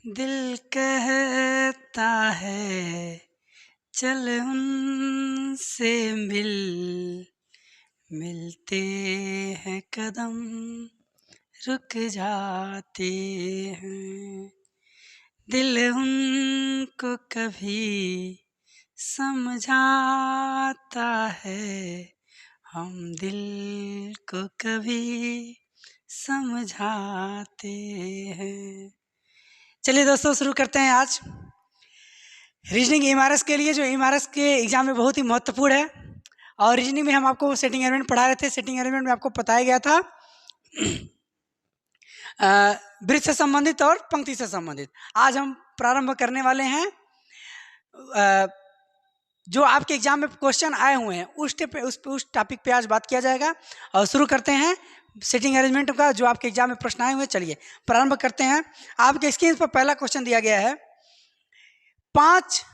दिल कहता है चल उनसे मिल, मिलते हैं कदम रुक जाते हैं। दिल उनको कभी समझाता है, हम दिल को कभी समझाते हैं। चलिए दोस्तों, शुरू करते हैं आज रीजनिंग एमआरएस के लिए, जो एमआरएस के एग्जाम में बहुत ही महत्वपूर्ण है। और रीजनिंग में हम आपको सेटिंग अरेंजमेंट पढ़ा रहे थे। सेटिंग अरेंजमेंट में आपको बताया गया था ब्रिज से संबंधित और पंक्ति से संबंधित। आज हम प्रारंभ करने वाले हैं जो आपके एग्जाम में क्वेश्चन आए हुए हैं उस टॉपिक पे आज बात किया जाएगा। और शुरू करते हैं सेटिंग अरेंजमेंट का, जो आपके एग्जाम में प्रश्न आए हुए हैं। चलिए प्रारंभ करते हैं। आपके स्क्रीन पर पहला क्वेश्चन दिया गया है। 5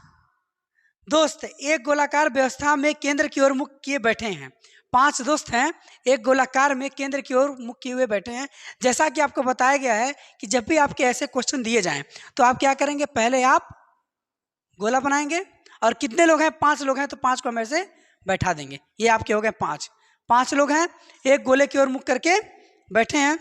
दोस्त एक गोलाकार व्यवस्था में केंद्र की ओर मुख किए बैठे हैं। 5 दोस्त हैं, एक गोलाकार में केंद्र की ओर मुख किए हुए बैठे हैं। जैसा कि आपको बताया गया है कि जब भी आपके ऐसे क्वेश्चन दिए जाएं तो आप क्या करेंगे, पहले आप गोला बनाएंगे। और कितने लोग हैं, 5 लोग हैं, तो 5 को हम ऐसे बैठा देंगे। ये आपके हो गए 5 लोग हैं, एक गोले की ओर मुख करके बैठे हैं।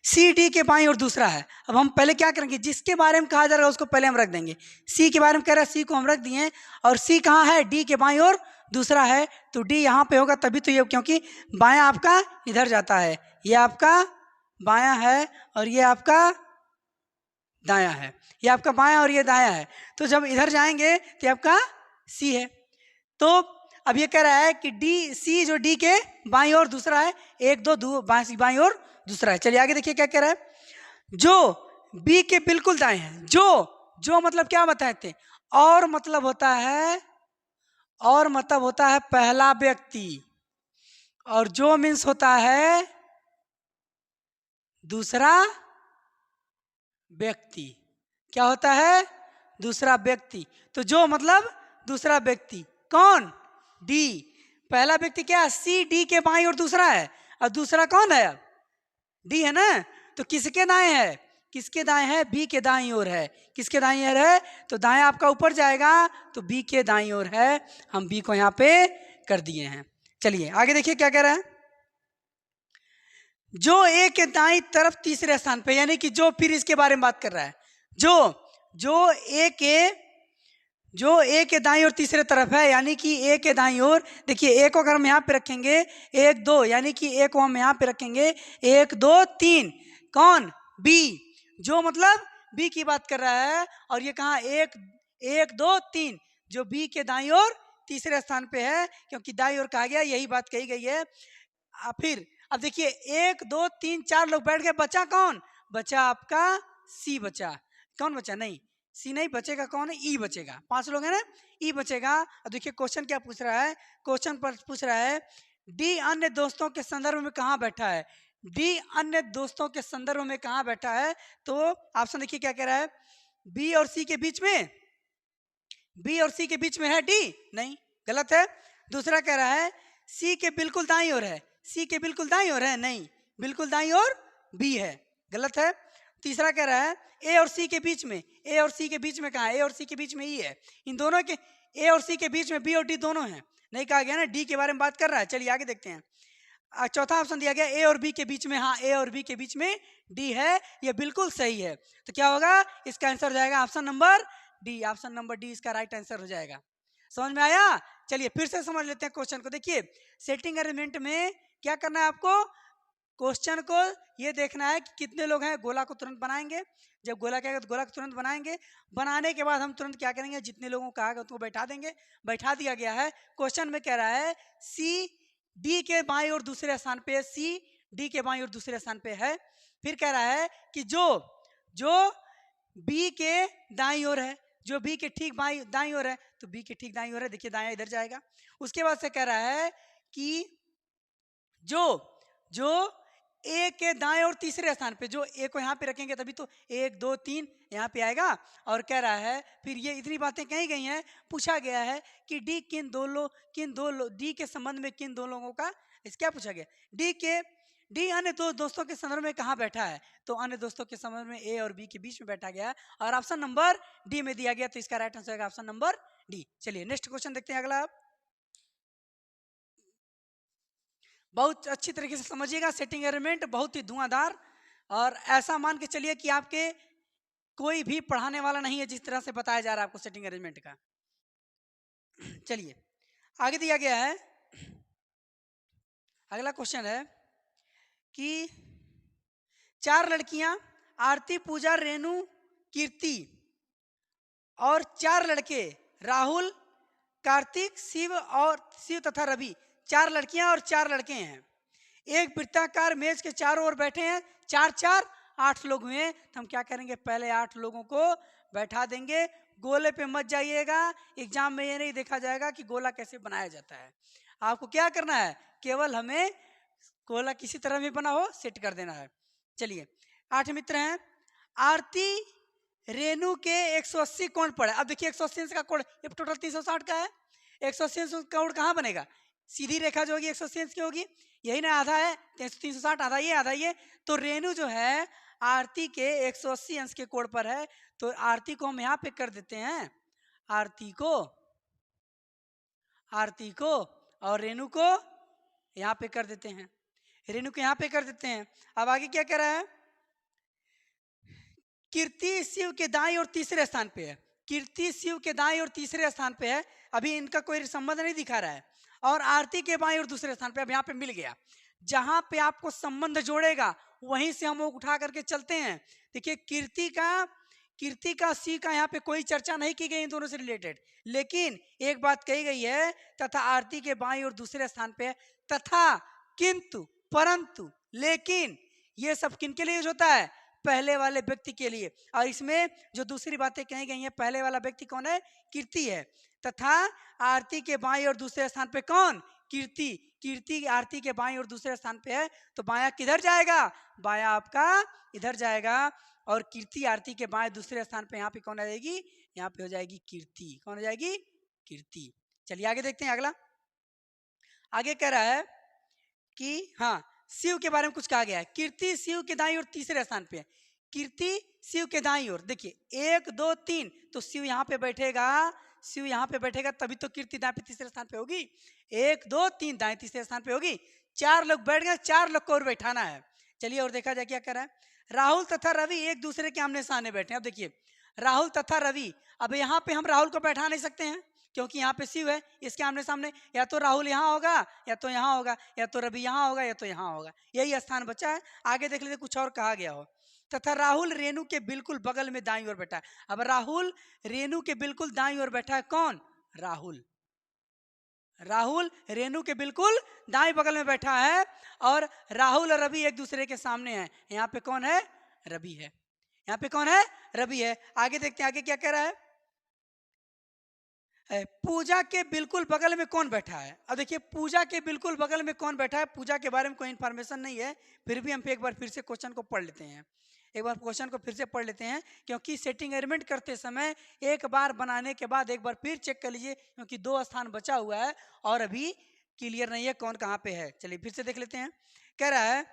सी डी के बाईं ओर दूसरा है। अब हम पहले क्या करेंगे, जिसके बारे में कहा जा रहा है उसको पहले हम रख देंगे। सी के बारे में कह रहा है, सी को हम रख दिए। और सी कहाँ है, डी के बाईं ओर दूसरा है, तो डी यहाँ पे होगा तभी तो ये, क्योंकि बायां आपका इधर जाता है, ये आपका बायां है और ये आपका दायां है। ये आपका बायां और ये दायां है, तो जब इधर जाएंगे तो ये आपका सी है। तो अब ये कह रहा है कि डी सी जो डी के बाईं ओर दूसरा है, 1 2 बाईं ओर दूसरा है। चलिए आगे देखिए क्या कह रहा है। जो बी के बिल्कुल दाएं है। जो मतलब क्या बताए थे, और मतलब होता है पहला व्यक्ति, और जो मीन्स होता है दूसरा व्यक्ति। क्या होता है, दूसरा व्यक्ति। तो जो मतलब दूसरा व्यक्ति, कौन, डी। पहला व्यक्ति क्या है, सी डी के बाईं ओर दूसरा है, और दूसरा कौन है, अब डी है ना। तो किसके दाएं है, किसके दाएं है, बी के दाईं ओर है। किसके दाईं ओर है, तो दाएं आपका ऊपर जाएगा, तो बी के दाईं ओर है। हम बी को यहाँ पे कर दिए हैं। चलिए आगे देखिए क्या कह रहा है। जो ए के दाईं तरफ तीसरे स्थान पे, यानी कि जो फिर इसके बारे में बात कर रहा है। जो ए के दाईं ओर तीसरे तरफ है, यानी कि ए के दाईं ओर। देखिए ए को अगर हम यहाँ पे रखेंगे 1 2, यानी कि ए को हम यहाँ पे रखेंगे 1 2 3, कौन, बी। जो मतलब बी की बात कर रहा है, और ये कहाँ 1 2 3, जो बी के दाईं ओर तीसरे स्थान पे है, क्योंकि दाईं ओर कहा गया, यही बात कही गई है। फिर अब देखिए 1 2 3 4 लोग बैठ गए, बचा कौन, बचा आपका सी। बचा कौन, बचा नहीं, सी नहीं बचेगा, कौन है, ई बचेगा। 5 लोग हैं ना, ई बचेगा। अब देखिए क्वेश्चन क्या पूछ रहा है। क्वेश्चन पर पूछ रहा है डी अन्य दोस्तों के संदर्भ में कहाँ बैठा है। डी अन्य दोस्तों के संदर्भ में कहाँ बैठा है, तो ऑप्शन देखिए क्या कह रहा है। बी और सी के बीच में, बी और सी के बीच में है डी, नहीं, गलत है। दूसरा कह रहा है सी के बिल्कुल दाईं ओर है। सी के बिल्कुल दाईं ओर है, नहीं, बिल्कुल दाईं ओर बी है, गलत है। तीसरा कह रहा है ए और सी के बीच में। ए और सी के बीच में कहाँ है, ए और सी के बीच में ई है। इन दोनों के, ए और सी के बीच में बी और डी दोनों हैं, नहीं कहा गया ना, डी के बारे में बात कर रहा है। चलिए आगे देखते हैं। चौथा ऑप्शन दिया गया ए और बी के बीच में। हाँ, ए और बी के बीच में डी है, ये बिल्कुल सही है। तो क्या होगा, इसका आंसर हो जाएगा option number D. Option number D इसका राइट आंसर हो जाएगा। समझ में आया। चलिए फिर से समझ लेते हैं क्वेश्चन को। देखिए सेटिंग अरेंजमेंट में क्या करना है आपको, क्वेश्चन को ये देखना है कि कितने लोग हैं, गोला को तुरंत बनाएंगे। जब गोला कहेगा तो गोला को तुरंत बनाएंगे। बनाने के बाद हम तुरंत क्या करेंगे, जितने लोगों को कहा गया उसको बैठा देंगे। बैठा दिया गया है। क्वेश्चन में कह रहा है सी डी के बाईं ओर दूसरे स्थान पे, सी डी के बाईं ओर दूसरे स्थान पे है। फिर कह रहा है कि जो बी के दाईं ओर है, जो बी के ठीक दाईं ओर है, तो बी के ठीक दाईं ओर है। देखिए दायां इधर जाएगा। उसके बाद से कह रहा है कि जो ए के दाएं और तीसरे स्थान पे, जो ए को यहाँ पे रखेंगे तभी तो 1 2 3 यहाँ पे आएगा। और कह रहा है फिर ये इतनी बातें कही गई हैं। पूछा गया है कि डी डी के संबंध में किन दो लोगों का, इस क्या पूछा गया, डी अन्य दो दोस्तों के संदर्भ में कहाँ बैठा है? तो अन्य दोस्तों के संदर्भ में ए और बी के बीच में बैठा गया है और ऑप्शन नंबर डी में दिया गया, तो इसका राइट आंसर होगा ऑप्शन नंबर डी। चलिए नेक्स्ट क्वेश्चन देखते हैं अगला। आप बहुत अच्छी तरीके से समझिएगा, सेटिंग अरेंजमेंट बहुत ही धुआंधार, और ऐसा मान के चलिए कि आपके कोई भी पढ़ाने वाला नहीं है जिस तरह से बताया जा रहा है आपको सेटिंग अरेंजमेंट का। चलिए आगे दिया गया है, अगला क्वेश्चन है कि 4 लड़कियां आरती, पूजा, रेणु, कीर्ति और 4 लड़के राहुल, कार्तिक, शिव तथा रवि, 4 लड़कियां और 4 लड़के हैं। एक वृत्ताकार मेज के चारों ओर बैठे हैं, 4 4 8 लोग हुए हैं। तो हम क्या करेंगे, पहले 8 लोगों को बैठा देंगे। गोले पे मत जाइएगा, एग्जाम में ये नहीं देखा जाएगा कि गोला कैसे बनाया जाता है। आपको क्या करना है, केवल हमें गोला किसी तरह भी बना हो सेट कर देना है। चलिए 8 मित्र हैं। आरती रेणु के 180 कोण पर है। अब देखिए 180 का कोण, ये टोटल 360 का है। 180 का कोण कहाँ बनेगा, सीधी रेखा जो होगी 180 की होगी, यही ना आधा है 360, आधा ये आधा ये। तो रेणु जो है आरती के 180 अंश के कोण पर है, तो आरती को हम यहाँ पे कर देते हैं, आरती को और रेणु को यहाँ पे कर देते हैं, रेणु को यहाँ पे कर देते हैं। अब आगे क्या कह रहा है, कीर्ति शिव के दाएं और तीसरे स्थान पे है, कीर्ति शिव के दाएं और तीसरे स्थान पे है, अभी इनका कोई संबंध नहीं दिखा रहा है। और आरती के बाएं और दूसरे स्थान पे, अब यहाँ पे मिल गया। जहां पे आपको संबंध जोड़ेगा वहीं से हम उठा करके चलते हैं। देखिए कीर्ति का सी का यहाँ पे कोई चर्चा नहीं की गई इन दोनों से रिलेटेड, लेकिन एक बात कही गई है, तथा आरती के बाएं और दूसरे स्थान पे है, तथा, किंतु, परंतु, लेकिन, ये सब किनके लिए यूज होता है, पहले वाले व्यक्ति के लिए। और इसमें जो दूसरी बातें कही गई हैं, पहले वाला व्यक्ति कौन है, कीर्ति है, तथा आरती के बाएं और दूसरे स्थान पे कौन, कीर्ति, कीर्ति आरती के बाएं और दूसरे स्थान पे है, तो बायां किधर जाएगा, बायां आपका इधर जाएगा, और कीर्ति आरती के बाएं दूसरे स्थान पे यहाँ पे कौन आ जाएगी, यहाँ पे हो जाएगी कीर्ति, कौन हो जाएगी, कीर्ति। चलिए आगे देखते हैं अगला। आगे कह रहा है कि हाँ, शिव के बारे में कुछ कहा गया है, कीर्ति शिव के दाईं ओर तीसरे स्थान पे है, कीर्ति शिव के दाईं ओर, देखिए 1 2 3, तो शिव यहाँ पे बैठेगा, शिव यहाँ पे बैठेगा, तभी तो कीर्ति दाएं पे तीसरे स्थान पे होगी। 1 2 3 दाएं तीसरे स्थान पे होगी। 4 लोग बैठ गए, 4 लोग को और बैठाना है। चलिए और देखा जाए क्या कर रहा है, राहुल तथा रवि एक दूसरे के आमने सामने बैठे हैं। अब देखिए राहुल तथा रवि, अब यहाँ पे हम राहुल को बैठा नहीं सकते हैं क्योंकि यहाँ पे शिव है, इसके आमने सामने या तो राहुल यहाँ होगा, या तो यहाँ होगा, या तो रवि यहाँ होगा, या तो यहाँ होगा, यही स्थान बचा है। आगे देख लेते कुछ और कहा गया हो, तथा राहुल रेणु के बिल्कुल बगल में दाईं ओर बैठा है। अब राहुल रेणु के बिल्कुल दाईं ओर बैठा है, कौन, राहुल, राहुल रेणु के बिल्कुल दाएं बगल में बैठा है, और राहुल और रवि एक दूसरे के सामने हैं। यहाँ पे कौन है, रवि है, यहाँ पे कौन है, रवि है। आगे देखते हैं आगे क्या कह रहा है, पूजा के बिल्कुल बगल में कौन बैठा है। अब देखिए पूजा के बिल्कुल बगल में कौन बैठा है, पूजा के बारे में कोई इन्फॉर्मेशन नहीं है, फिर भी हम एक बार फिर से क्वेश्चन को पढ़ लेते हैं, एक बार क्वेश्चन को फिर से पढ़ लेते हैं, क्योंकि सेटिंग अरेंजमेंट करते समय एक बार बनाने के बाद एक बार फिर चेक कर लीजिए, क्योंकि 2 स्थान बचा हुआ है और अभी क्लियर नहीं है कौन कहाँ पे है। चलिए फिर से देख लेते हैं। कह रहा है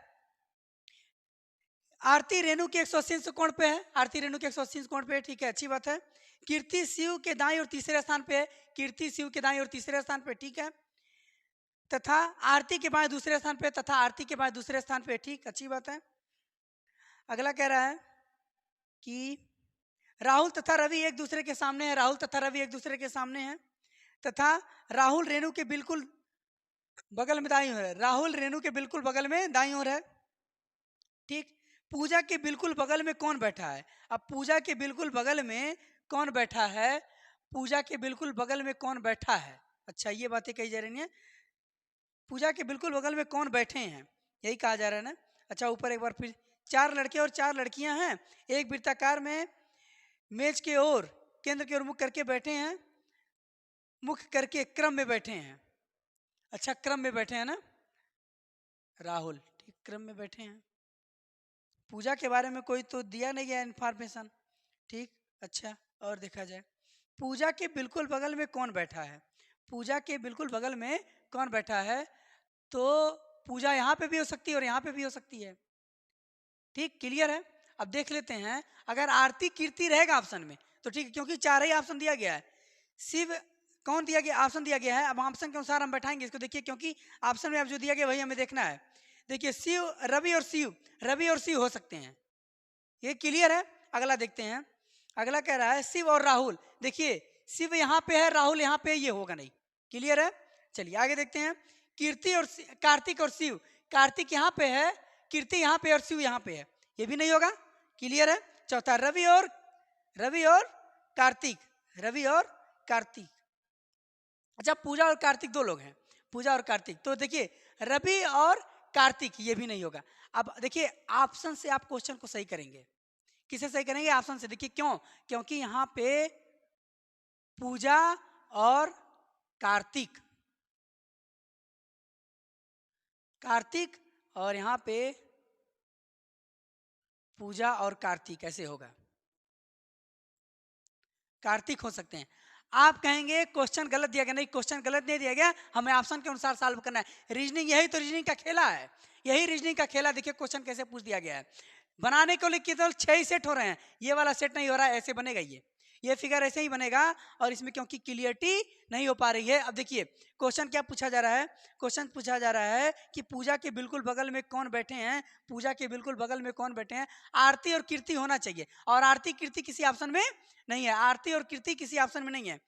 आरती रेणु के 180 कोण पे है, आरती रेणु के 180 कोण पे है, ठीक है, अच्छी बात है। कीर्ति शिव के दाईं और तीसरे स्थान पे है, कीर्ति शिव के दाईं और तीसरे स्थान पे, ठीक है, तथा आरती के बाएं दूसरे स्थान पे, तथा आरती के बाएं दूसरे स्थान पे, ठीक, अच्छी बात है। अगला कह रहा है कि राहुल तथा रवि एक दूसरे के सामने है, राहुल तथा रवि एक दूसरे के सामने हैं, तथा राहुल रेणु के बिल्कुल बगल में दाईं ओर है, राहुल रेणु के बिल्कुल बगल में दाईं ओर है, ठीक। पूजा के बिल्कुल बगल में कौन बैठा है, अब पूजा के बिल्कुल बगल में कौन बैठा है, पूजा के बिल्कुल बगल में कौन बैठा है, अच्छा ये बातें कही जा रही हैं, पूजा के बिल्कुल बगल में कौन बैठे हैं, यही कहा जा रहा है ना। अच्छा ऊपर एक बार फिर 4 लड़के और 4 लड़कियां हैं, एक वृत्ताकार में मेज के ओर केंद्र की ओर मुख करके बैठे हैं, मुख करके क्रम में बैठे हैं, अच्छा क्रम में बैठे हैं ना राहुल, ठीक क्रम में बैठे हैं। पूजा के बारे में कोई तो दिया नहीं गया इन्फॉर्मेशन, ठीक, अच्छा और देखा जाए पूजा के बिल्कुल बगल में कौन बैठा है, पूजा के बिल्कुल बगल में कौन बैठा है, तो पूजा यहाँ पे भी हो सकती है और यहाँ पे भी हो सकती है। ठीक, क्लियर है। अब देख लेते हैं, अगर आरती कीर्ति रहेगा ऑप्शन में तो ठीक है, क्योंकि चार ही ऑप्शन दिया गया है। शिव कौन दिया गया, ऑप्शन दिया गया है। अब ऑप्शन के अनुसार हम बैठाएंगे इसको, देखिए, क्योंकि ऑप्शन में अब जो दिया गया वही हमें देखना है। देखिए, शिव रवि और शिव, रवि और शिव हो सकते हैं, ये क्लियर है। अगला देखते हैं, अगला कह रहा है शिव और राहुल। देखिए, शिव यहाँ पे है, राहुल यहाँ पे, ये होगा नहीं। क्लियर है। चलिए आगे देखते हैं, कीर्ति और कार्तिक और शिव। कार्तिक यहाँ पे है, कीर्ति यहाँ पे और शिव यहाँ पे है, ये भी नहीं होगा। क्लियर है। चौथा, रवि और कार्तिक, रवि और कार्तिक। अच्छा, पूजा और कार्तिक दो लोग हैं, पूजा और कार्तिक, तो देखिए रवि और कार्तिक, ये भी नहीं होगा। अब देखिए, ऑप्शन से आप क्वेश्चन को सही करेंगे। किसे सही करेंगे, ऑप्शन से। देखिए क्यों, क्योंकि यहाँ पे पूजा और कार्तिक, कार्तिक और यहाँ पे पूजा और कार्तिक, ऐसे होगा, कार्तिक हो सकते हैं। आप कहेंगे क्वेश्चन गलत दिया गया, नहीं, क्वेश्चन गलत नहीं दिया गया, हमें ऑप्शन के अनुसार सॉल्व करना है। रीजनिंग, यही तो रीजनिंग का खेला है, यही रीजनिंग का खेला। देखिए क्वेश्चन कैसे पूछ दिया गया है। बनाने को लेकर केवल 6 ही सेट हो रहे हैं, ये वाला सेट नहीं हो रहा है, ऐसे बनेगा ये फिगर ऐसे ही बनेगा। और इसमें क्योंकि क्लियरिटी नहीं हो पा रही है। अब देखिए क्वेश्चन क्या पूछा जा रहा है, क्वेश्चन पूछा जा रहा है कि पूजा के बिल्कुल बगल में कौन बैठे हैं, पूजा के बिल्कुल बगल में कौन बैठे हैं। आरती और कीर्ति होना चाहिए, और आरती कीर्ति किसी ऑप्शन में नहीं है, आरती और कीर्ति किसी ऑप्शन में नहीं है।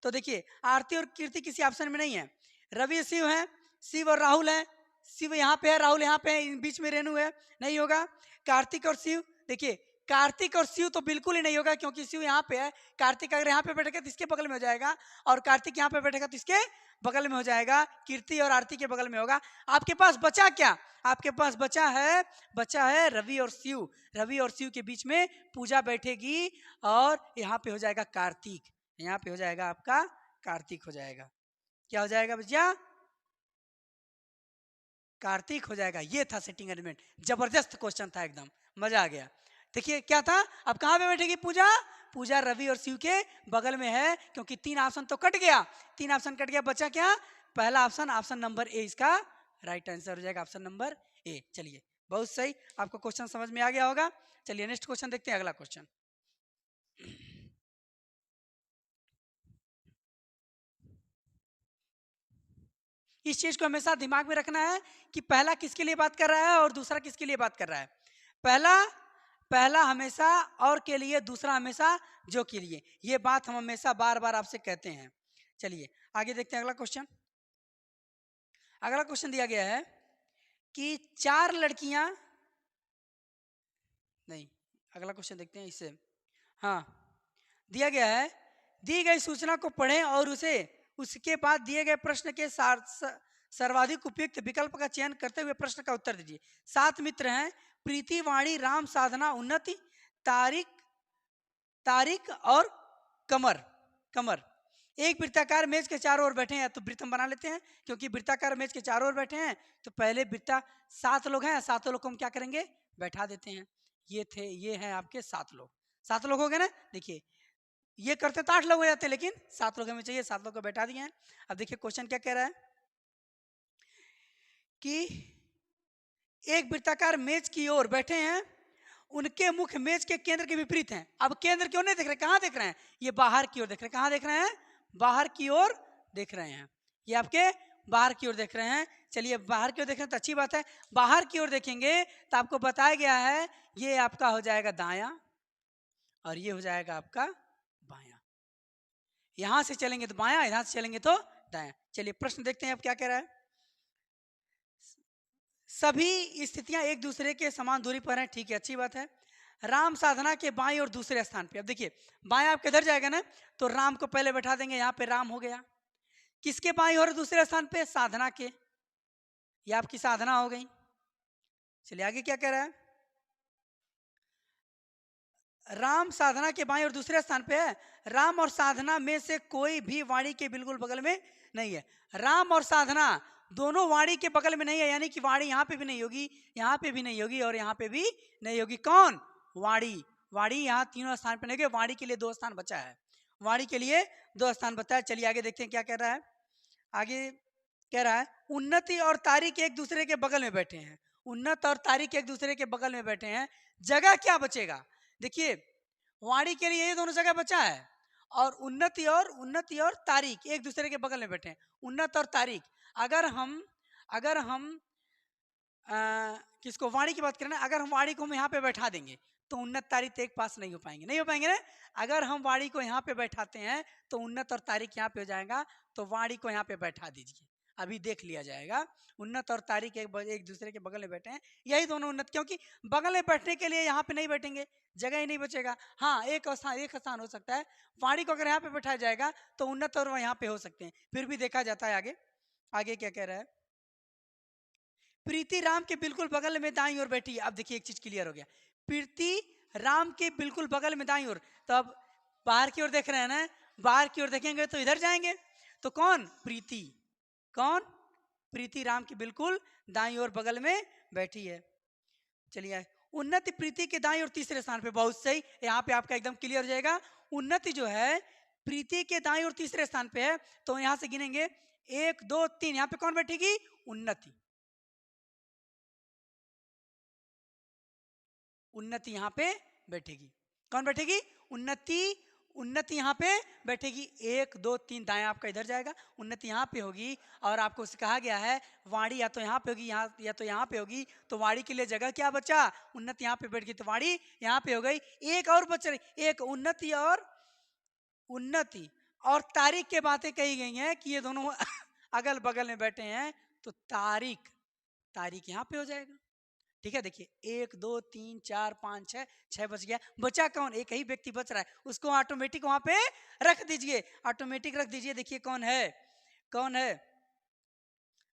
तो देखिए, आरती और कीर्ति किसी ऑप्शन में नहीं है। रवि शिव है, शिव और राहुल है, शिव यहाँ पे है, राहुल यहाँ पे है, बीच में रेणु है, नहीं होगा। कार्तिक और शिव, देखिए कार्तिक और शिव तो बिल्कुल ही नहीं होगा, क्योंकि शिव यहाँ पे है। कार्तिक अगर यहाँ पे बैठेगा तो इसके बगल में हो जाएगा, और कार्तिक यहाँ पे बैठेगा तो इसके बगल में हो जाएगा। कीर्ति और आरती के बगल में होगा। आपके पास बचा क्या, आपके पास बचा है रवि और शिव। रवि और शिव के बीच में पूजा बैठेगी, और यहाँ पे हो जाएगा कार्तिक, यहाँ पे हो जाएगा आपका कार्तिक, हो जाएगा, क्या हो जाएगा भैया, कार्तिक हो जाएगा। ये था सेटिंग अरेंजमेंट, जबरदस्त क्वेश्चन था, एकदम मजा आ गया। देखिए क्या था, अब कहां पे बैठेगी पूजा, पूजा रवि और शिव के बगल में है, क्योंकि 3 ऑप्शन तो कट गया, 3 ऑप्शन कट गया, बचा क्या, पहला ऑप्शन, ऑप्शन नंबर ए इसका राइट आंसर हो जाएगा, ऑप्शन नंबर ए। चलिए बहुत सही, आपको क्वेश्चन समझ में आ गया होगा। चलिए नेक्स्ट क्वेश्चन देखते हैं, अगला क्वेश्चन। इस चीज को हमेशा दिमाग में रखना है कि पहला किसके लिए बात कर रहा है और दूसरा किसके लिए बात कर रहा है। पहला पहला हमेशा और के लिए, दूसरा हमेशा जो के लिए, ये बात हम हमेशा बार बार आपसे कहते हैं। चलिए आगे देखते हैं अगला क्वेश्चन। अगला क्वेश्चन दिया गया है कि 4 लड़कियां, नहीं, अगला क्वेश्चन देखते हैं इससे। हाँ, दिया गया है, दी गई सूचना को पढ़ें और उसे उसके बाद दिए गए प्रश्न के सर्वाधिक उपयुक्त विकल्प का चयन करते हुए प्रश्न का उत्तर दीजिए। 7 मित्र हैं, प्रीति, वाणी, राम, साधना, उन्नति, तारिक तारिक और कमर। कमर एक वृत्ताकार मेज के चारों ओर बैठे हैं, तो वृत्त हम बना लेते हैं, क्योंकि वृत्ताकार मेज के चारों ओर बैठे हैं, तो पहले वृत्ता 7 लोग हैं, 7 लोग को हम क्या करेंगे, बैठा देते हैं। ये हैं आपके 7 लोग, 7 लोग हो गए ना। देखिए ये करते तो 8 लोग हो जाते, लेकिन 7 लोग हमें चाहिए, 7 लोग को बैठा दिए हैं। अब देखिए क्वेश्चन क्या कह रहा है कि एक वृत्ताकार मेज की ओर बैठे हैं, उनके मुख मेज के केंद्र के विपरीत हैं। अब केंद्र क्यों नहीं देख रहे, कहां देख रहे हैं, ये बाहर की ओर देख रहे हैं, कहां देख रहे हैं, बाहर की ओर देख रहे हैं, ये आपके बाहर की ओर देख रहे हैं। चलिए बाहर की ओर देख रहे हैं तो अच्छी बात है, बाहर की ओर देखेंगे तो आपको बताया गया है ये आपका हो जाएगा दायां, और ये हो जाएगा आपका बायां। यहां से चलेंगे तो बायां, यहां से चलेंगे तो दायां। चलिए प्रश्न देखते हैं अब क्या कह रहा है। सभी स्थितियां एक दूसरे के समान दूरी पर हैं, ठीक है, अच्छी बात है। राम साधना के बाईं और दूसरे स्थान पे, अब देखिए बाएं आप किधर जाएगा ना, तो राम को पहले बैठा देंगे, यहाँ पे राम हो गया। किसके बाईं और दूसरे स्थान पे, साधना के, ये आपकी साधना हो गई। चलिए आगे क्या कह रहा है, राम साधना के बाईं और दूसरे स्थान पे है। राम और साधना में से कोई भी वाणी के बिल्कुल बगल में नहीं है। राम और साधना दोनों वाणी के बगल में नहीं है, यानी कि वाणी यहाँ पे भी नहीं होगी, यहाँ पे भी नहीं होगी, और यहाँ पे भी नहीं होगी। कौन, वाणी, वाणी यहाँ तीनों स्थान पे नहीं होगी, वाणी के लिए 2 स्थान बचा है, वाणी के लिए 2 स्थान बचा है। चलिए आगे देखते हैं क्या कह रहा है। आगे कह रहा है उन्नति और तारिक एक दूसरे के बगल में बैठे हैं, उन्नत और तारिक एक दूसरे के बगल में बैठे हैं, जगह क्या बचेगा? देखिए वाणी के लिए ये दोनों जगह बचा है, और उन्नति और तारिक एक दूसरे के बगल में बैठे हैं, उन्नत और तारिक। अगर हम किसको, वाणी की बात करें ना, अगर हम वाणी को हम यहाँ पे बैठा देंगे तो उन्नत तारिक एक पास नहीं हो पाएंगे, नहीं हो पाएंगे ना। अगर हम वाणी को यहाँ पे बैठाते हैं तो उन्नत और तारिक यहाँ पे हो जाएगा, तो वाणी को यहाँ पे बैठा दीजिए, अभी देख लिया जाएगा। उन्नत और तारिक एक दूसरे के बगल में बैठे हैं, यही दोनों उन्नत, क्योंकि बगल में बैठने के लिए यहाँ पे नहीं बैठेंगे, जगह ही नहीं बचेगा। हाँ एक स्थान हो सकता है, वाणी को अगर यहाँ पे बैठाया जाएगा तो उन्नत और यहाँ पे हो सकते हैं, फिर भी देखा जाता है। आगे आगे क्या कह रहा है, प्रीति राम के बिल्कुल बगल में दाईं ओर बैठी है। अब देखिए एक चीज क्लियर हो गया, प्रीति राम के बिल्कुल बगल में दाईं ओर, तो अब बाहर की ओर देख रहे हैं ना, बाहर की ओर देखेंगे तो इधर जाएंगे, तो कौन, प्रीति, कौन, प्रीति राम के बिल्कुल दाईं ओर बगल में बैठी है। चलिए उन्नति प्रीति के दाईं ओर तीसरे स्थान पे, बहुत सही, यहाँ पे आपका एकदम क्लियर हो जाएगा। उन्नति जो है प्रीति के दाईं ओर तीसरे स्थान पे है, तो यहां से गिनेंगे 1 2 3, यहाँ पे कौन बैठेगी, उन्नति, उन्नति यहाँ पे बैठेगी, कौन बैठेगी, उन्नति, उन्नति यहाँ पे बैठेगी। 1 2 3 दाएं आपका इधर जाएगा, उन्नति यहाँ पे होगी, और आपको कहा गया है वाणी या तो यहाँ पे होगी, यहाँ या तो यहाँ पे होगी, तो वाणी के लिए जगह क्या बचा, उन्नति यहाँ पे बैठ गई, तो वाणी यहाँ पे हो गई। एक और बच रही, एक उन्नति और तारीख के बातें कही गई हैं कि ये दोनों अगल बगल में बैठे हैं, तो तारीख, तारीख यहाँ पे हो जाएगा। ठीक है, देखिए 1 2 3 4 5 6, 6 बच गया, बचा कौन, एक ही व्यक्ति बच रहा है, उसको ऑटोमेटिक वहां पे रख दीजिए, ऑटोमेटिक रख दीजिए। देखिए कौन है, कौन है,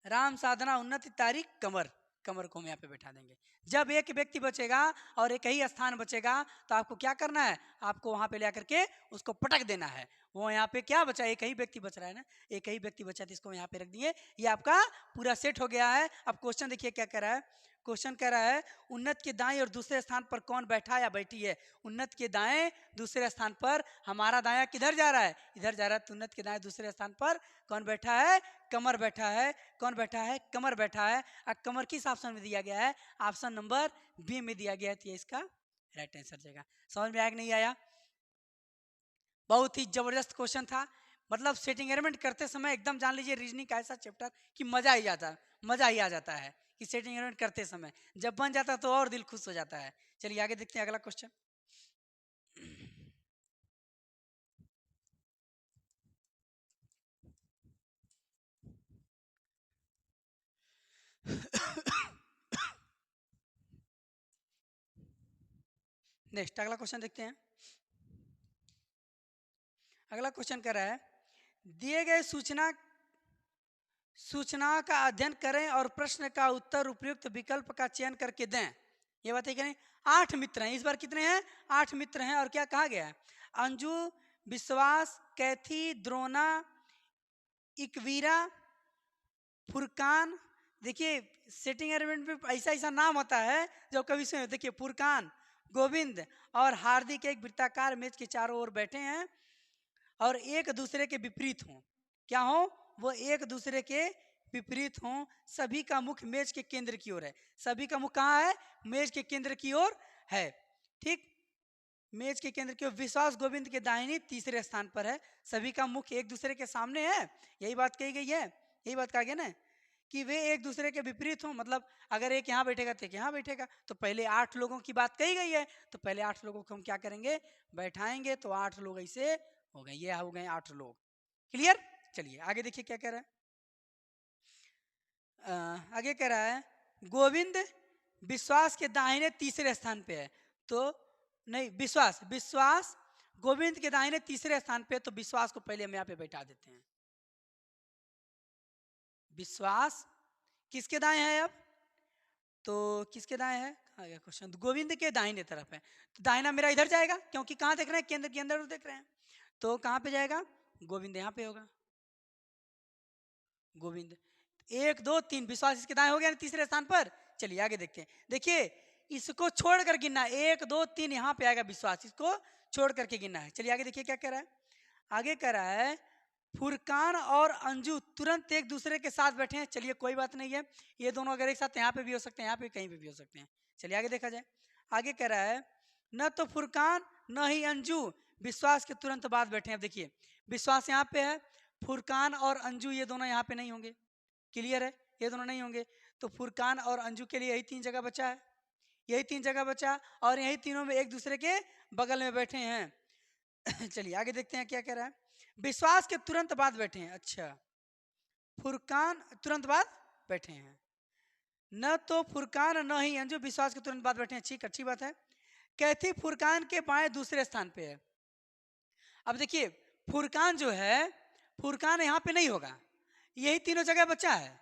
राम साधना उन्नति तारिक कमर, कमर को हम यहाँ पे बैठा देंगे। जब एक व्यक्ति बचेगा और एक ही स्थान बचेगा तो आपको क्या करना है, आपको वहां पे ले करके उसको पटक देना है। वो यहाँ पे क्या बचा, एक ही व्यक्ति बच रहा है ना, एक ही व्यक्ति बचा, तो इसको यहाँ पे रख दिए, ये आपका पूरा सेट हो गया है। अब क्वेश्चन देखिए क्या कह रहा है, क्वेश्चन कह रहा है उन्नत के दाएं और दूसरे स्थान पर कौन बैठा या बैठी है। उन्नत के दाएं दूसरे स्थान पर, हमारा दाया किधर जा रहा है, इधर जा रहा है, तो उन्नत के दाएं दूसरे स्थान पर कौन बैठा है, कमर बैठा है, कौन बैठा है, कमर बैठा है। अब कमर किस ऑप्शन में दिया गया है, ऑप्शन नंबर बी में दिया गया है, तो ये इसका राइट आंसर जाएगा। समझ में आया कि नहीं आया, बहुत ही जबरदस्त क्वेश्चन था, मतलब सेटिंग अरेंजमेंट करते समय एकदम जान लीजिए रीजनिंग का ऐसा चैप्टर कि मजा ही आता है, मजा ही आ जाता है कि सेटिंग अरेंजमेंट करते समय जब बन जाता है तो और दिल खुश हो जाता है। चलिए आगे देखते हैं अगला क्वेश्चन। नेक्स्ट अगला क्वेश्चन देखते हैं। अगला क्वेश्चन कह रहा है दिए गए सूचना का अध्ययन करें और प्रश्न का उत्तर उपयुक्त विकल्प का चयन करके दें। ये बात है कि नहीं, 8 मित्र हैं, इस बार कितने हैं, 8 मित्र हैं, और क्या कहा गया है, अंजू, विश्वास, कैथी, द्रोना, इकवीरा, फुरकान। देखिए सेटिंग अरेंजमेंट में ऐसा ऐसा नाम होता है जो कभी सुने, देखिए फुरकान, गोविंद और हार्दिक एक वृत्ताकार मेज के चारों ओर बैठे हैं और एक दूसरे के विपरीत हों, क्या हो, वो एक दूसरे के विपरीत हों, सभी का मुख मेज के केंद्र की ओर है, सभी का मुख कहाँ है, मेज के केंद्र की ओर है, ठीक, मेज के केंद्र की ओर। विश्वास गोविंद के दाहिनी तीसरे स्थान पर है, सभी का मुख एक दूसरे के सामने है, यही बात कही गई है, यही बात कहा गया ना कि वे एक दूसरे के विपरीत हों, मतलब अगर एक यहाँ बैठेगा तो एक यहाँ बैठेगा, तो पहले 8 लोगों की बात कही गई है, तो पहले 8 लोगों को हम क्या करेंगे, बैठाएंगे, तो 8 लोग ऐसे हो गए, ये हो गए 8 लोग, क्लियर। चलिए आगे देखिए क्या कह रहा है, आगे कह रहा है गोविंद विश्वास के दाहिने तीसरे स्थान पे है, तो नहीं, विश्वास गोविंद के दाहिने तीसरे स्थान पे, तो विश्वास को पहले हम यहाँ पे बैठा देते हैं। विश्वास किसके दाएं है, अब तो किसके दाएं है, आ गया क्वेश्चन, गोविंद के दाहिने तरफ है, तो दाहिना मेरा इधर जाएगा, क्योंकि कहाँ देख रहे हैं, केंद्र के अंदर देख रहे हैं, तो कहाँ पे जाएगा, गोविंद यहाँ पे होगा, गोविंद 1 2 3, विश्वास इसके दाएं हो गया तीसरे स्थान पर। चलिए आगे देखते हैं, देखिए इसको छोड़कर गिनना है, 1 2 3 यहाँ पे आएगा विश्वास, इसको छोड़ करके गिनना है। चलिए आगे देखिए क्या कह रहा है, आगे कह रहा है फुरकान और अंजू तुरंत एक दूसरे के साथ बैठे हैं। चलिए कोई बात नहीं है, ये दोनों अगर एक साथ यहाँ पे भी हो सकते हैं, यहाँ पे कहीं पे भी हो सकते हैं। चलिए आगे देखा जाए। आगे कह रहा है न तो फुरकान न ही अंजू विश्वास के तुरंत बाद बैठे हैं। देखिए विश्वास यहाँ पे है, फुरकान और अंजू ये दोनों यहाँ पे नहीं होंगे। क्लियर है, ये दोनों नहीं होंगे। तो फुरकान और अंजू के लिए यही 3 जगह बचा है, यही 3 जगह बचा, और यही तीनों में एक दूसरे के बगल में बैठे हैं। चलिए आगे देखते हैं क्या कह रहा है। विश्वास के तुरंत बाद बैठे हैं। अच्छा, फुरकान तुरंत बाद बैठे हैं, न तो फुरकान न ही अंजू विश्वास के तुरंत बाद बैठे हैं। ठीक, अच्छी बात है। कैथी फुरकान के बाएं दूसरे स्थान पे है। अब देखिए फुरकान जो है, फुरकान यहाँ पे नहीं होगा, यही तीनों जगह बचा है,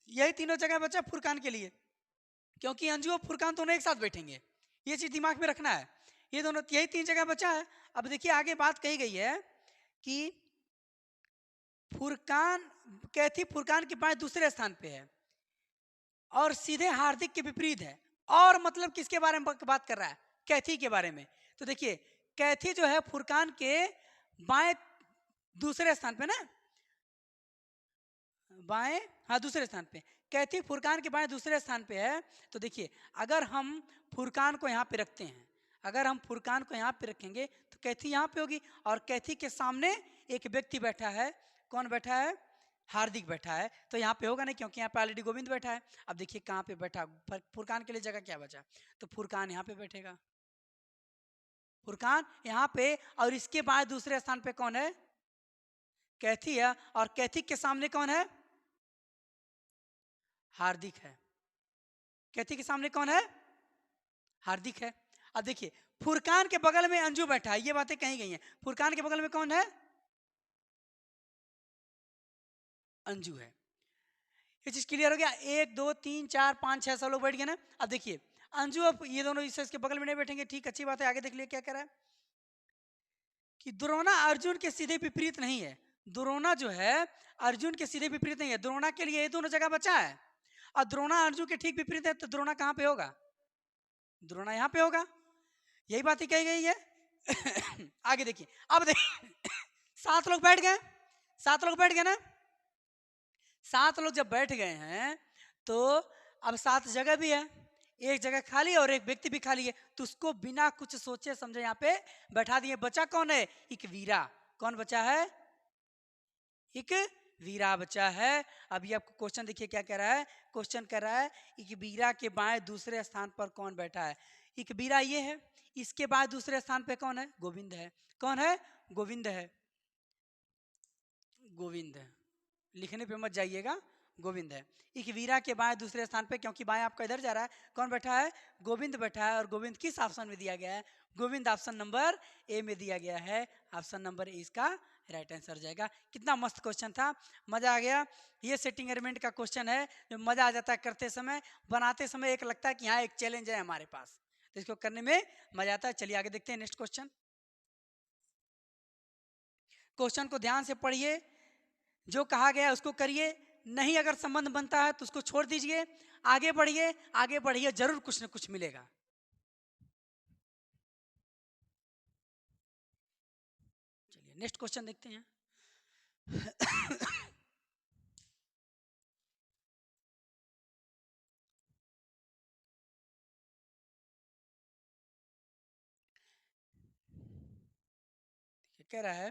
यही तीनों जगह बचा फुरकान के लिए, क्योंकि अंजू और फुरकान दोनों एक साथ बैठेंगे। ये चीज दिमाग में रखना है, ये दोनों यही 3 जगह बचा है। अब देखिए आगे बात कही गई है कि फुरकान, कैथी फुरकान के बाएं दूसरे स्थान पे है और सीधे हार्दिक के विपरीत है। और मतलब किसके बारे में बात कर रहा है? कैथी के बारे में। तो देखिए कैथी जो है फुरकान के बाएं दूसरे स्थान पे ना, बाएं, हाँ दूसरे स्थान पे, कैथी फुरकान के बाएं दूसरे स्थान पे है। तो देखिए अगर हम फुरकान को यहाँ पे रखते हैं, अगर हम फुरकान को यहाँ पे रखेंगे तो कैथी यहाँ पे होगी, और कैथी के सामने एक व्यक्ति बैठा है। कौन बैठा है? हार्दिक बैठा है। तो यहाँ पे होगा नहीं, क्योंकि यहाँ पे ऑलरेडी गोविंद बैठा है। अब देखिए कहाँ पे बैठा, फुरकान के लिए जगह क्या बचा, तो फुरकान यहाँ पे बैठेगा, फुरकान यहाँ पे, और इसके बाद दूसरे स्थान पे कौन है? कैथी है, और कैथी के सामने कौन है? हार्दिक है। कैथी के सामने कौन है? हार्दिक है। अब देखिए फुरकान के बगल में अंजू बैठा है, ये बातें कही गई हैं। फुरकान के बगल में कौन है? अंजू है। ये चीज क्लियर हो गया। 1 2 3 4 5 6 सब लोग बैठ गए ना। अब देखिए अंजू, अब ये दोनों इसके बगल में नहीं बैठेंगे, ठीक, अच्छी बात है। आगे देख लिए क्या कह रहा है कि द्रोणा अर्जुन के सीधे विपरीत नहीं है। द्रोणा जो है अर्जुन के सीधे विपरीत नहीं है। द्रोणा के लिए ये दोनों जगह बचा है, और द्रोणा अर्जुन के ठीक विपरीत है। तो द्रोणा कहाँ पे होगा? द्रोणा यहाँ पे होगा, यही बात ही कही गई है। आगे देखिए, अब देखिए 7 लोग बैठ गए, 7 लोग बैठ गए ना। 7 लोग जब बैठ गए हैं तो अब 7 जगह भी है, एक जगह खाली और एक व्यक्ति भी खाली है। तो उसको बिना कुछ सोचे समझे यहाँ पे बैठा दिए। बचा कौन है? एक वीरा। कौन बचा है? एक वीरा बचा है। अभी आपको क्वेश्चन देखिए क्या कह रहा है। क्वेश्चन कह रहा है एक वीरा के बाएं दूसरे स्थान पर कौन बैठा है? एक वीरा ये है, इसके बाद दूसरे स्थान पे कौन है? गोविंद है। कौन है? गोविंद है। गोविंद है, लिखने पे मत जाइएगा, गोविंद है। एक वीरा के बाएं दूसरे स्थान पे, क्योंकि बाएं आपका इधर जा रहा है, कौन बैठा है? गोविंद बैठा है। और गोविंद किस ऑप्शन में दिया गया है? गोविंद ऑप्शन नंबर ए में दिया गया है। ऑप्शन नंबर ए इसका राइट आंसर जाएगा। कितना मस्त क्वेश्चन था, मजा आ गया। ये सेटिंग अरेंजमेंट का क्वेश्चन है जो मजा आ जाता है करते समय, बनाते समय एक लगता है कि हाँ एक चैलेंज है हमारे पास, तो इसको करने में मजा आता है। चलिए आगे देखते हैं नेक्स्ट क्वेश्चन। क्वेश्चन को ध्यान से पढ़िए, जो कहा गया है उसको करिए, नहीं अगर संबंध बनता है तो उसको छोड़ दीजिए। आगे बढ़िए, आगे बढ़िए, जरूर कुछ न कुछ मिलेगा। चलिए नेक्स्ट क्वेश्चन देखते हैं। कह रहा है,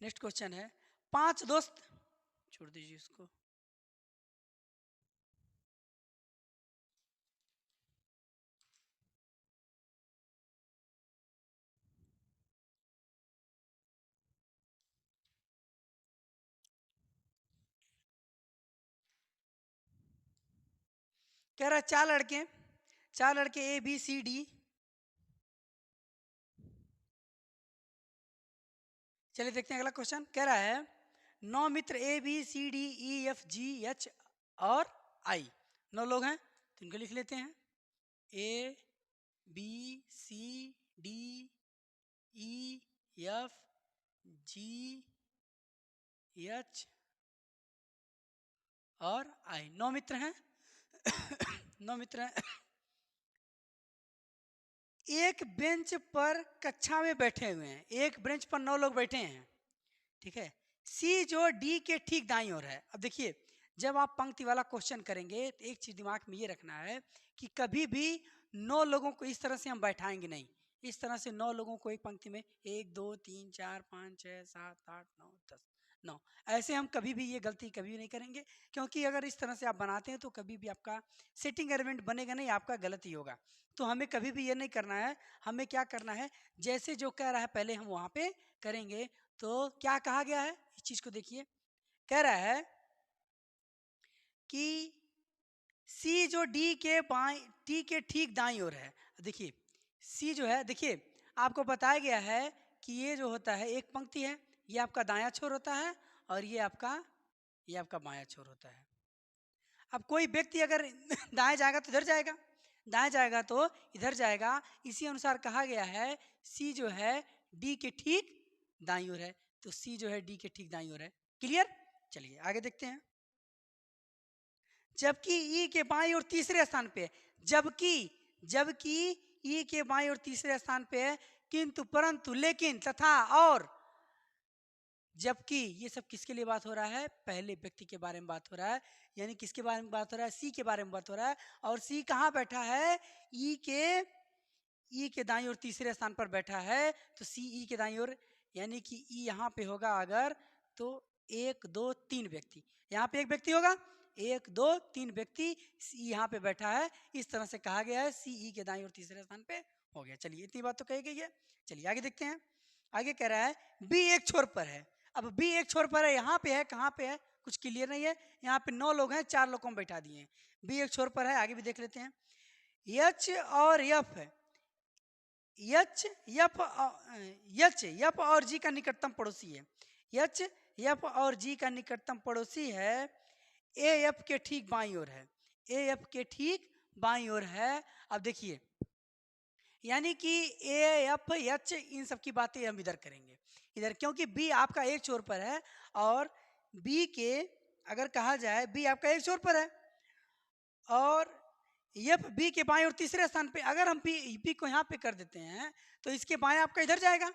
नेक्स्ट क्वेश्चन है, 5 दोस्त, छोड़ दीजिए इसको। कह रहा है 4 लड़के, 4 लड़के ए बी सी डी, चलिए देखते हैं अगला क्वेश्चन। कह रहा है 9 मित्र A B C D E F G H और आई, 9 लोग हैं, तो इनको लिख लेते हैं। A B C D E F G H और आई, 9 मित्र हैं। 9 मित्र हैं। एक बेंच पर कक्षा में बैठे हुए हैं, एक बेंच पर 9 लोग बैठे हैं, ठीक है। सी जो डी के ठीक दाईं ओर है। अब देखिए, जब आप पंक्ति वाला क्वेश्चन करेंगे तो एक चीज दिमाग में ये रखना है कि कभी भी 9 लोगों को इस तरह से हम बैठाएंगे नहीं। इस तरह से 9 लोगों को एक पंक्ति में 1 2 3 4 5 6 7 8 9 10 9, ऐसे हम कभी भी ये गलती कभी नहीं करेंगे, क्योंकि अगर इस तरह से आप बनाते हैं तो कभी भी आपका सेटिंग अरेंजमेंट बनेगा नहीं, आपका गलत ही होगा। तो हमें कभी भी ये नहीं करना है। हमें क्या करना है, जैसे जो कह रहा है पहले हम वहां पे करेंगे। तो क्या कहा गया है, इस चीज को देखिए। कह रहा है कि सी जो डी के बाएं, डी के ठीक दाईं ओर है। देखिए सी जो है, देखिए आपको बताया गया है कि ये जो होता है एक पंक्ति है, ये आपका दायां छोर होता है और ये आपका बायां छोर होता है। अब कोई व्यक्ति अगर दाएं जाएगा तो इधर जाएगा, दाएं जाएगा तो इधर जाएगा। इसी अनुसार कहा गया है सी जो है डी के ठीक दाईं ओर है। तो सी जो है डी के ठीक दाईं ओर है। क्लियर? चलिए आगे देखते हैं। जबकि ई के बाईं ओर तीसरे स्थान पे है। जबकि जबकि ई के बाईं ओर तीसरे स्थान पे है, किंतु परंतु लेकिन तथा और। जबकि ये सब किसके लिए बात हो रहा है, पहले व्यक्ति के बारे में बात हो रहा है। यानी किसके बारे में बात हो रहा है, सी के बारे में बात हो रहा है। और सी कहाँ बैठा है, ई के दाईं ओर तीसरे स्थान पर बैठा है। तो सी ई के दाईं ओर, यानी कि ई यहाँ पे होगा अगर, तो 1 2 3 व्यक्ति, यहाँ पे एक व्यक्ति होगा, 1 2 3 व्यक्ति सी यहाँ पे बैठा है। इस तरह से कहा गया है सी ई के दाईं ओर तीसरे स्थान पे हो गया। चलिए इतनी बात तो कही गई है। चलिए आगे देखते हैं। आगे कह रहा है बी एक छोर पर है। अब बी एक छोर पर है, यहाँ पे है, कहाँ पे है कुछ क्लियर नहीं है। यहाँ पे 9 लोग हैं, 4 लोगों को बैठा दिए हैं। बी एक छोर पर है। आगे भी देख लेते हैं। एच और एफ है। एच एफ और जी का निकटतम पड़ोसी है। एच एफ और जी का निकटतम पड़ोसी है। ए एफ के ठीक बाईं ओर है। ए एफ के ठीक बाईं ओर है। अब देखिए, यानी कि ए एफ एच इन सब की बातें हम इधर करेंगे, इधर, क्योंकि बी आपका एक छोर पर है और बी के अगर कहा जाए बी आपका एक छोर पर है और एफ बी के बाएं और तीसरे स्थान पे। अगर हम बी को यहाँ पे कर देते हैं तो इसके बाएं आपका इधर जाएगा,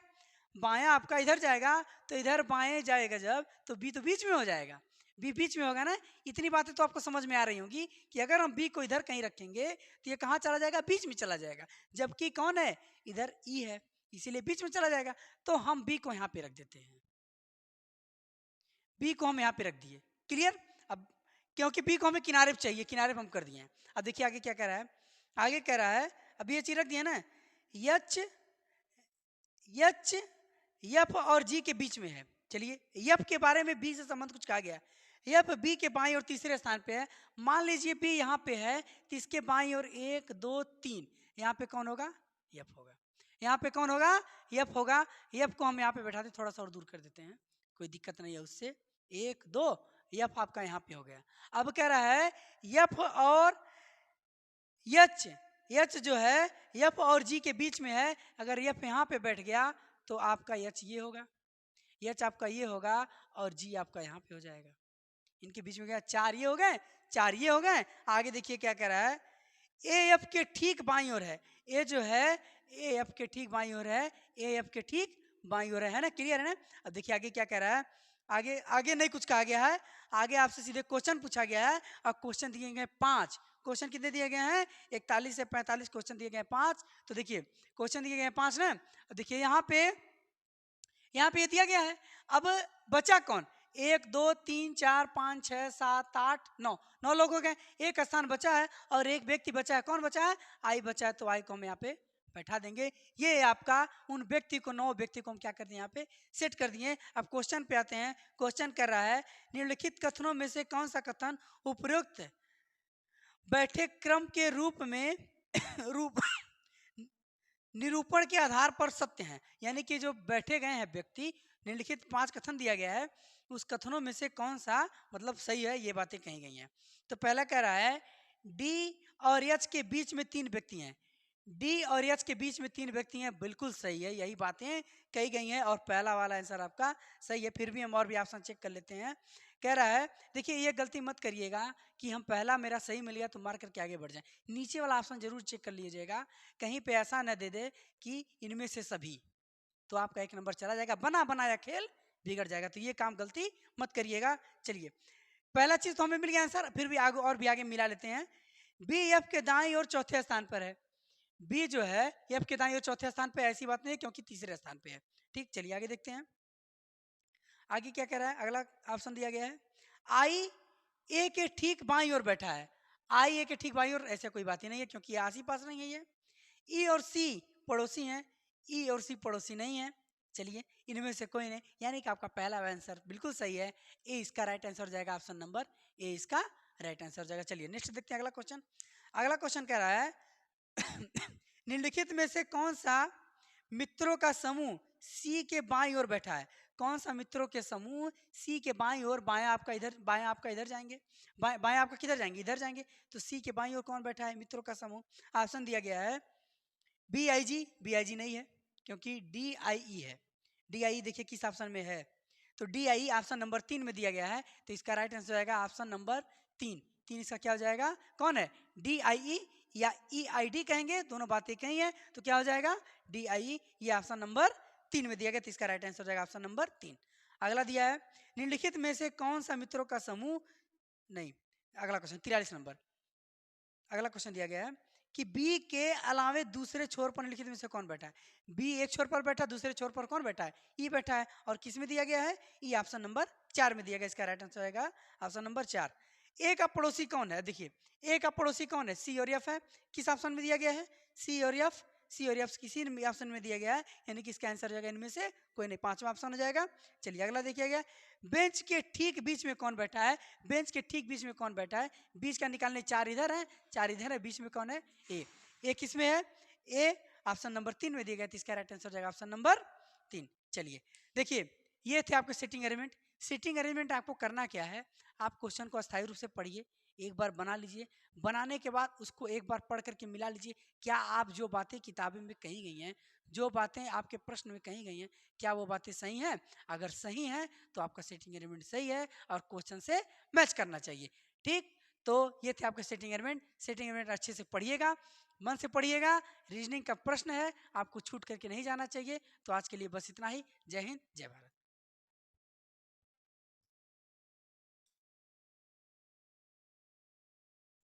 बायां आपका इधर जाएगा। तो इधर बाएं जाएगा जब, तो बी तो बीच में हो जाएगा। बी बीच में होगा ना। इतनी बातें तो आपको समझ में आ रही होंगी कि अगर हम बी को इधर कहीं रखेंगे तो ये कहाँ चला जाएगा, बीच में चला जाएगा। जबकि कौन है, इधर ई है, इसीलिए बीच में चला जाएगा। तो हम बी को यहाँ पे रख देते हैं, बी को हम यहाँ पे रख दिए। क्लियर? अब क्योंकि बी को हमें किनारे पे चाहिए, किनारे पे हम कर दिए हैं। अब देखिए आगे क्या कह रहा है। आगे कह रहा है, अब ये चीज रख दिया ना, एच एच एफ और जी के बीच में है। चलिए एफ के बारे में बी से संबंध कुछ कहा गया। एफ बी के बाईं और तीसरे स्थान पे है। मान लीजिए बी यहाँ पे है तो इसके बाईं और 1 2 3, यहाँ पे कौन होगा, एफ होगा। यहाँ पे कौन होगा, एफ होगा। एफ को हम यहाँ पे बैठाते, थोड़ा सा और दूर कर देते हैं, कोई दिक्कत नहीं है उससे। 1 2, एफ आपका यहाँ पे हो गया। अब कह रहा है एफ और एच, एच जो है एफ और जी के बीच में है। अगर एफ यहाँ पे बैठ गया तो आपका एच ये होगा, एच आपका ये होगा और जी आपका यहाँ पे हो जाएगा। इनके बीच में क्या, 4 ये हो गए, 4 ये हो गए। आगे देखिए क्या कह रहा है, ए एफ के ठीक बाईं ओर है। ए जो है ए एफ के ठीक बाईं ओर है, ए एफ के ठीक बाईं ओर है ना। क्लियर है ना? अब देखिए आगे क्या कह रहा है। आगे आगे नहीं कुछ कहा गया है, आगे आपसे सीधे क्वेश्चन पूछा गया है और क्वेश्चन दिए गए 5। क्वेश्चन कितने दिए गए हैं, 41 से 45 क्वेश्चन दिए गए 5। तो देखिए क्वेश्चन दिए गए 5 ना। देखिए यहाँ पे ये दिया गया है। अब बचा कौन, 1 2 3 4 5 6 7 8 9, 9 लोग हो गए। एक स्थान बचा है और एक व्यक्ति बचा है। कौन बचा है, आई बचा है। तो आई को हम यहाँ पे बैठा देंगे। ये आपका उन व्यक्ति को, 9 व्यक्ति को हम क्या कर दिए, यहाँ पे सेट कर दिए। अब क्वेश्चन पे आते हैं। क्वेश्चन कर रहा है, निम्नलिखित कथनों में से कौन सा कथन उपयुक्त बैठे क्रम के रूप में रूप निरूपण के आधार पर सत्य हैं। यानी कि जो बैठे गए हैं व्यक्ति, निम्नलिखित 5 कथन दिया गया है, उस कथनों में से कौन सा मतलब सही है, ये बातें कही गई हैं। तो पहला कह रहा है डी और एच के बीच में 3 व्यक्ति हैं। डी और एच के बीच में 3 व्यक्ति हैं, बिल्कुल सही है, यही बातें कही गई हैं और पहला वाला आंसर आपका सही है। फिर भी हम और भी ऑप्शन चेक कर लेते हैं। कह रहा है, देखिए ये गलती मत करिएगा कि हम पहला मेरा सही मिल गया तो मार करके आगे बढ़ जाए। नीचे वाला ऑप्शन जरूर चेक कर लीजिएगा, कहीं पे ऐसा न दे दे कि इनमें से सभी, तो आपका 1 नंबर चला जाएगा। बना बनाया खेल बिगड़ जाएगा। तो ये काम गलती मत करिएगा। चलिए, पहला चीज तो हमें मिल गया आंसर, फिर भी आगे और भी आगे मिला लेते हैं। बी एफ के दाईं और चौथे स्थान पर है। बी जो है एफ के दाईं और चौथे स्थान पर, ऐसी बात नहीं है क्योंकि तीसरे स्थान पे है। ठीक, चलिए आगे देखते हैं। आगे क्या कह रहा है, अगला ऑप्शन दिया गया है, आई ए के ठीक बाईं ओर बैठा है। आई ए के ठीक बाईं ओर, ऐसा कोई बात ही नहीं है क्योंकि आस ही पास नहीं है ये। ई और सी पड़ोसी हैं, ई और सी पड़ोसी नहीं है। चलिए, इनमें से कोई नहीं, यानी कि आपका पहला आंसर बिल्कुल सही है। ए इसका राइट आंसर हो जाएगा, ऑप्शन नंबर ए इसका राइट आंसर हो जाएगा। चलिए नेक्स्ट देखते हैं अगला क्वेश्चन। अगला क्वेश्चन कह रहा है निम्नलिखित में से कौन सा मित्रों का समूह सी के बाईं ओर बैठा है। कौन सा मित्रों के समूह सी के बाईं ओर, बायां आपका इधर, बायां आपका इधर जाएंगे, बायां आपका किधर जाएंगे, इधर जाएंगे। तो सी के बाईं ओर कौन बैठा है मित्रों का समूह। ऑप्शन दिया गया है B I ji, B I जी नहीं है क्योंकि डी आई ई है। डी आई ई देखिए किस ऑप्शन में है, तो D I E option number 3 में दिया गया है। तो इसका राइट आंसर जाएगा ऑप्शन नंबर 3। 3 इसका क्या हो जाएगा, कौन है, डी आई ई या ई आई डी कहेंगे, दोनों बातें कही है। तो क्या हो जाएगा, डी आई ई, ये ऑप्शन नंबर 3 में दिया गया। तो इसका राइट आंसर हो जाएगा ऑप्शन नंबर 3। अगला दिया है निम्नलिखित में से कौन सा मित्रों का समूह, नहीं, अगला क्वेश्चन 43 नंबर। अगला क्वेश्चन दिया गया है कि बी के अलावे दूसरे छोर पर निम्नलिखित में से कौन बैठा है। बी एक छोर पर बैठा, दूसरे छोर पर कौन बैठा है, ई बैठा है। और किस में दिया गया है, ई ऑप्शन नंबर 4 में दिया गया। इसका राइट आंसर आएगा ऑप्शन नंबर 4। ए का पड़ोसी कौन है, देखिए ए का पड़ोसी कौन है, सी और एफ है। किस ऑप्शन में दिया गया है, सी और एफ। सी और एफ किसी ऑप्शन में दिया गया है, यानी कि इसका आंसर हो जाएगा इनमें से कोई नहीं, 5वां ऑप्शन हो जाएगा। चलिए अगला देखिएगा, बेंच के ठीक बीच में कौन बैठा है। बेंच के ठीक बीच में कौन बैठा है, बीच का निकालने 4 इधर है, 4 इधर है, बीच में कौन है, ए। ए किस में है, ए ऑप्शन नंबर 3 में दिया गया। तो इसका राइट आंसर हो जाएगा ऑप्शन नंबर 3। चलिए देखिए, ये थे आपके सेटिंग अरेंजमेंट। सेटिंग अरेंजमेंट आपको करना क्या है, आप क्वेश्चन को अस्थायी रूप से पढ़िए, एक बार बना लीजिए, बनाने के बाद उसको एक बार पढ़ करके मिला लीजिए। क्या आप जो बातें किताबें में कही गई हैं, जो बातें आपके प्रश्न में कही गई हैं, क्या वो बातें सही हैं। अगर सही हैं तो आपका सेटिंग अरेंजमेंट सही है और क्वेश्चन से मैच करना चाहिए। ठीक, तो ये थे आपके सेटिंग अरेंजमेंट। सेटिंग अरेंजमेंट अच्छे से पढ़िएगा, मन से पढ़िएगा। रीजनिंग का प्रश्न है, आपको छूट करके नहीं जाना चाहिए। तो आज के लिए बस इतना ही। जय हिंद, जय भारत।